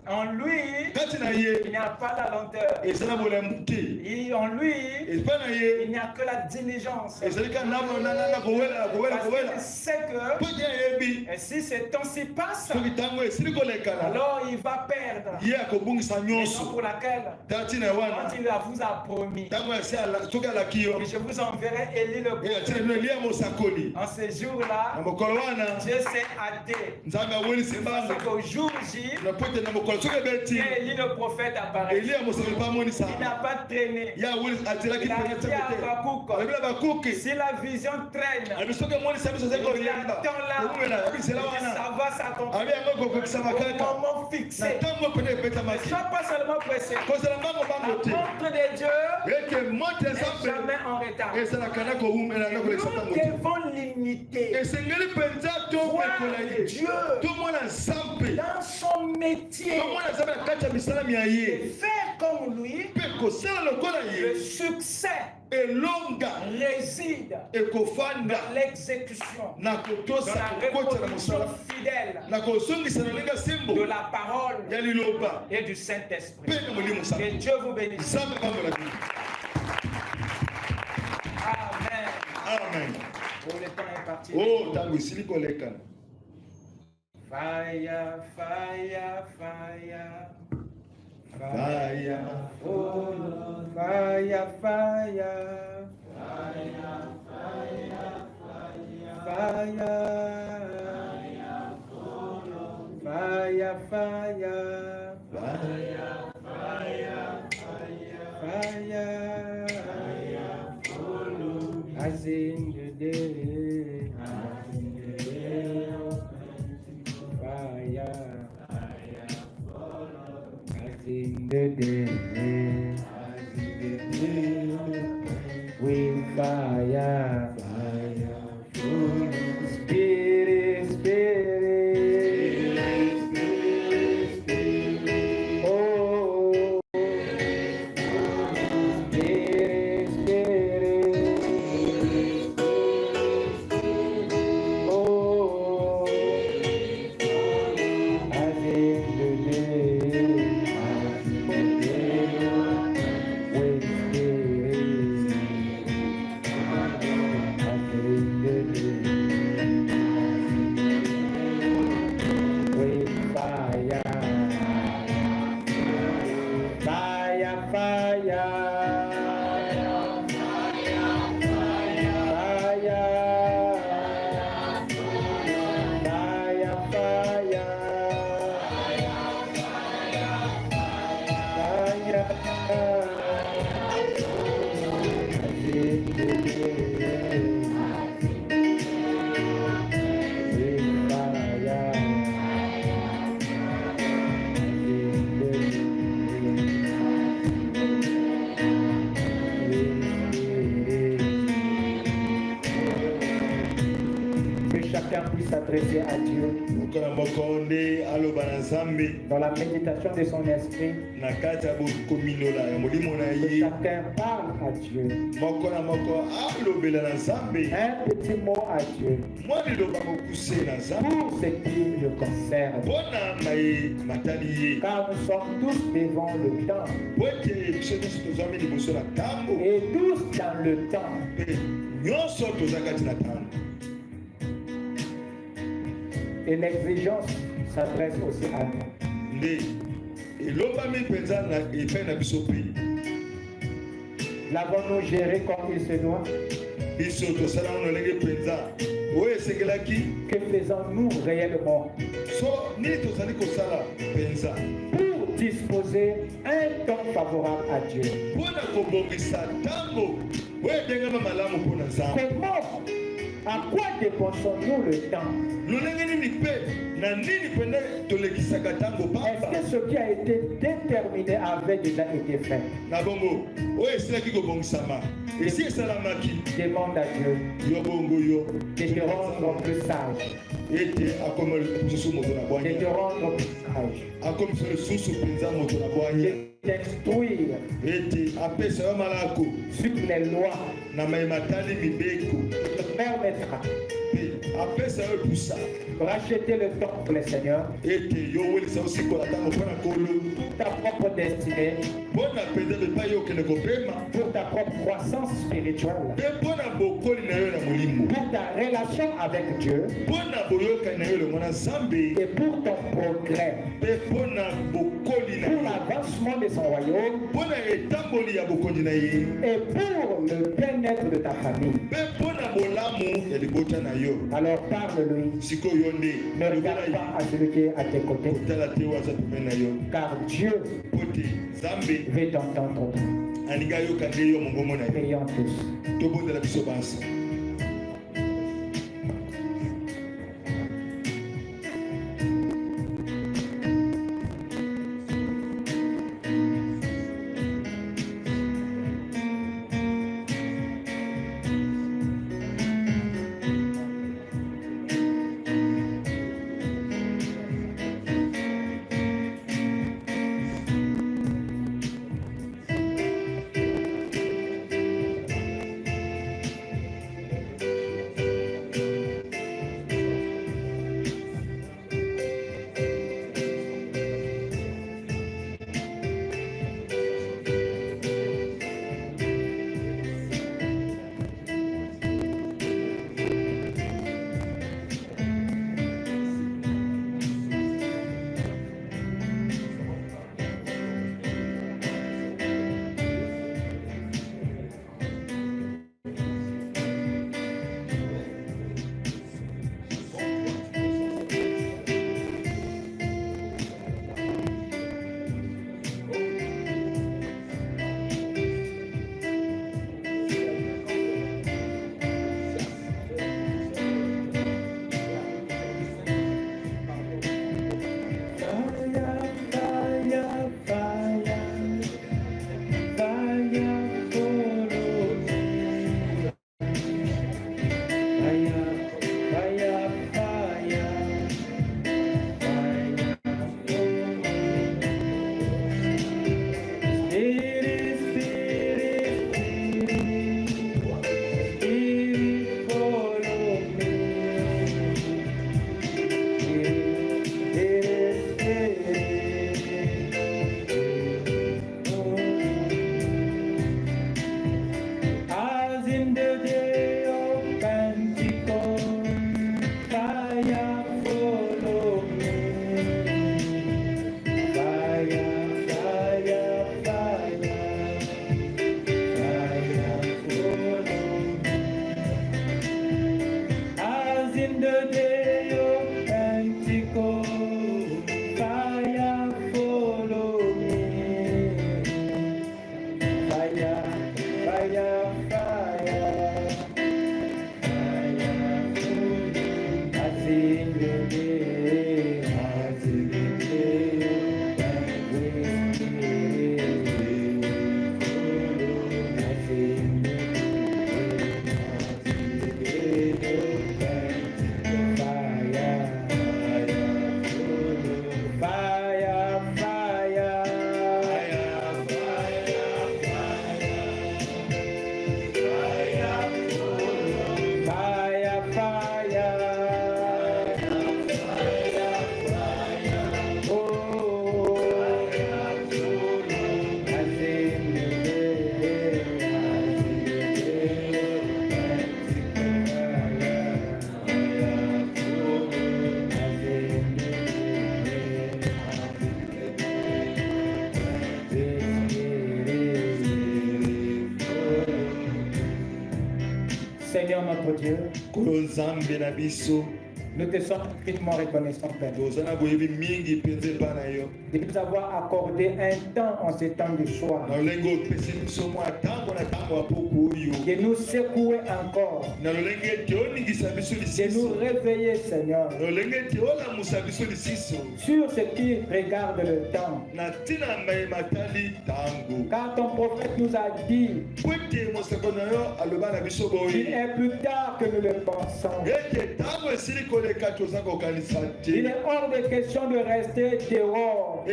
en lui, il n'y a pas la lenteur. Et en lui, il n'y a que la diligence. Parce qu'il sait que si ces temps-ci passent, alors il va perdre. Raison pour laquelle Quand il vous a promis, je vous enverrai Élie le prophète. En ce jour-là, Dieu s'est hâté. C'est qu'au jour J, Élie le prophète apparaît. Il n'a pas traîné. Il a dit à Habakkuk, si la vision traîne, il attend là, ça va s'accomplir. Au moment fixé. Ne sois pas seulement pressé. La montre de Dieu n'est jamais en retard. Nous devons l'imiter. Voir Dieu dans son métier et faire comme lui. Le succès réside dans l'exécution, dans la reproduction fidèle de la parole et du Saint-Esprit. Que Dieu vous bénisse. Amen. Amen. Oh, le temps est parti. Oh, fire, fire, fire. Fire, oh, fire, fire, fire, fire, fire, fire, as in the day, fire. In the day, with fire, Spirit, Spirit, oh, Spirit, Spirit, oh, as in the day. Puisse s'adresser à Dieu dans la méditation de son esprit, que chacun parle à Dieu un petit mot à Dieu pour ce qui le concerne, car nous sommes tous devant le temps et tous dans le temps. Et l'exigence s'adresse aussi à nous. L'avons-nous géré comme il se doit? Que faisons-nous réellement pour disposer un temps favorable à Dieu? Comment? À quoi dépensons-nous le temps? Est-ce que ce qui a été déterminé avait déjà été fait? Demande à Dieu de te rendre plus sage. De te rendre plus sage. De t'instruire sur les lois. Te permettra Racheter le temps pour le Seigneur. Ta propre destinée. Pour ta propre croissance spirituelle. Pour ta relation avec Dieu. Et pour ton progrès. Pour l'avancement de son royaume. Et pour le bien-être de ta famille. Alors parle-lui. Ne regarde pas à celui qui est à tes côtés. Car Dieu veut t'entendre. Prions tous. Seigneur notre Dieu, nous te sommes infiniment reconnaissants, Père, de nous avoir accordé un temps en ce temps du soir, de nous secouer encore, de nous réveiller, Seigneur, sur ce qui regarde le temps. Car ton prophète nous a dit qu'il est plus tard que nous le pensons. Il est hors de question de rester dehors.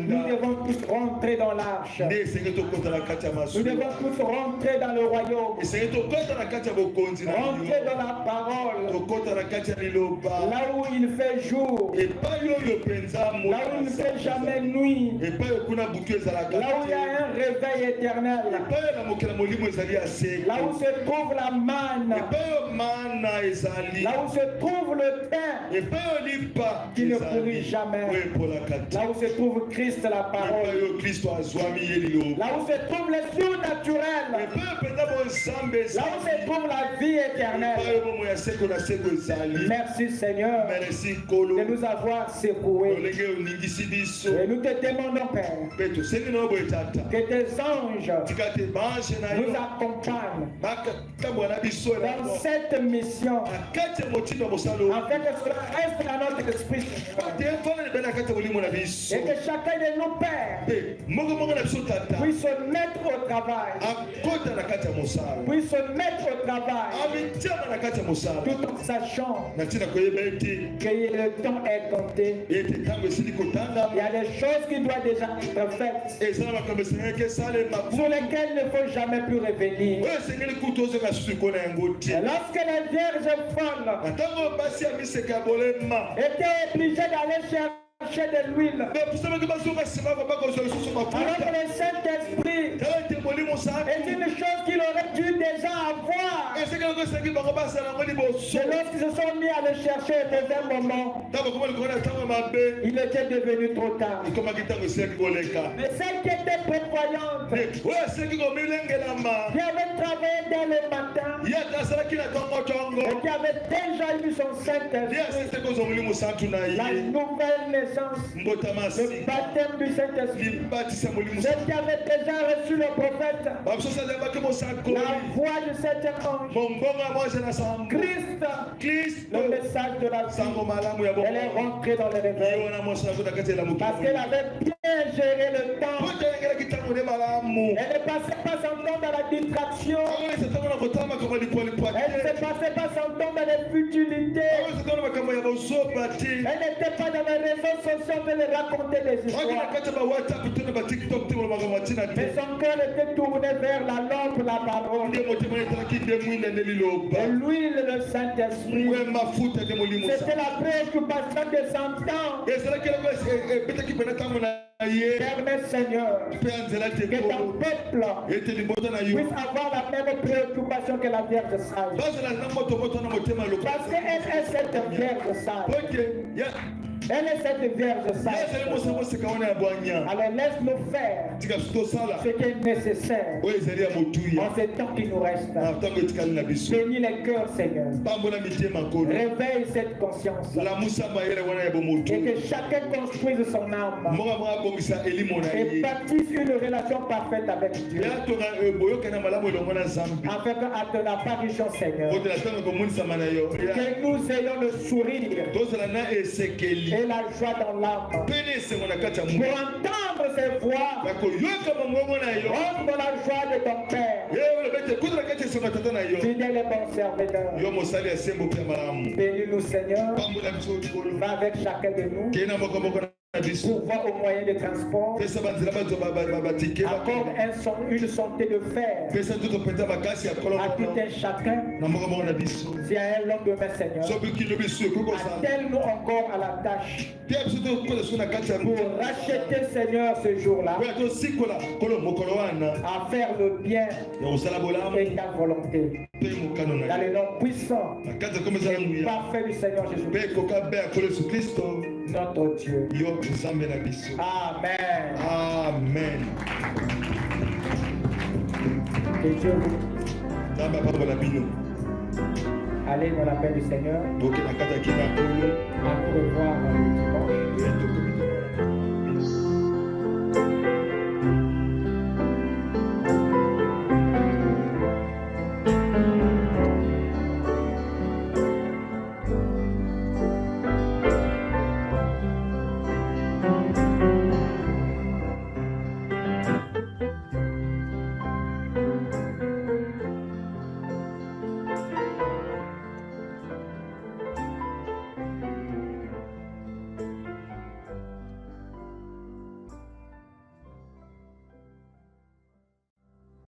Nous devons tous rentrer dans l'arche. Nous devons tous rentrer dans le royaume. Rentrer dans la parole. Là où il fait jour. Là où il ne fait jamais nuit. Là où il y a un réveil éternel. Là où se trouve la manne. Là où se trouve le pain qui ne pourrit jamais. Là où se trouve Christ la parole. Là où se trouve le surnaturel. Là où se trouve la vie éternelle. Merci Seigneur de nous avoir secoués. Et nous te demandons Père que tes anges nous accompagnent dans cette mission afin que cela reste dans notre esprit et que chacun de nos pères puisse se mettre au travail, tout en sachant que le temps est compté. Il y a des choses qui doivent déjà être faites, sur lesquelles il ne faut jamais plus revenir. Et lorsque les vierges folles étaient obligées d'aller chercher de l'huile, alors que le Saint-Esprit est une chose qu'il aurait dû déjà avoir. Et lorsqu'ils se sont mis à le chercher au mauvais moment, il était devenu trop tard. Mais celles qui étaient prévoyantes, qui avaient travaillé dès le matin, et qui avaient déjà eu son Saint-Esprit, la nouvelle naissance, le baptême du Saint-Esprit, ceux qui avaient déjà reçu le prophète, la voix du Saint-Ange, Christ, le message de la vie, elle est rentrée dans le réveil parce qu'elle avait bien géré le temps. Elle ne passait pas son temps dans la distraction. Elle ne se passait pas son temps dans les futilités. Elle n'était pas dans les réseaux sociaux de raconter des histoires. Mais son cœur était tourné vers la lampe, la parole. Et l'huile, le Saint-Esprit, c'était la préoccupation de son temps. Permets Seigneur que ton peuple puisse avoir la même préoccupation que la Vierge sage. Parce qu'elle est cette Vierge sage. Elle est cette Vierge sage. Alors laisse-nous faire ce qui est nécessaire en ce temps qui nous reste. Bénis les cœurs, Seigneur. Réveille cette conscience. Et que chacun construise son âme et bâtisse une relation parfaite avec Dieu. Afin qu'à ton apparition, Seigneur, que nous ayons le sourire et la joie dans l'âme pour entendre ses voix, rendre la joie de ton Père, fidèle et bon serviteur. Bénis-nous, Seigneur, va avec chacun de nous. Pourvoir au moyen de transport, accorde une santé de fer à tout un chacun. Si à un lendemain, Seigneur, attelle-nous encore à la tâche pour racheter, Seigneur, ce jour-là, à faire le bien et ta volonté. Dans le nom puissant et parfait du Seigneur Jésus-Christ, notre Dieu. Amen. Amen. Que Dieu vous. Allez dans la paix du Seigneur. À nous revoir dimanche.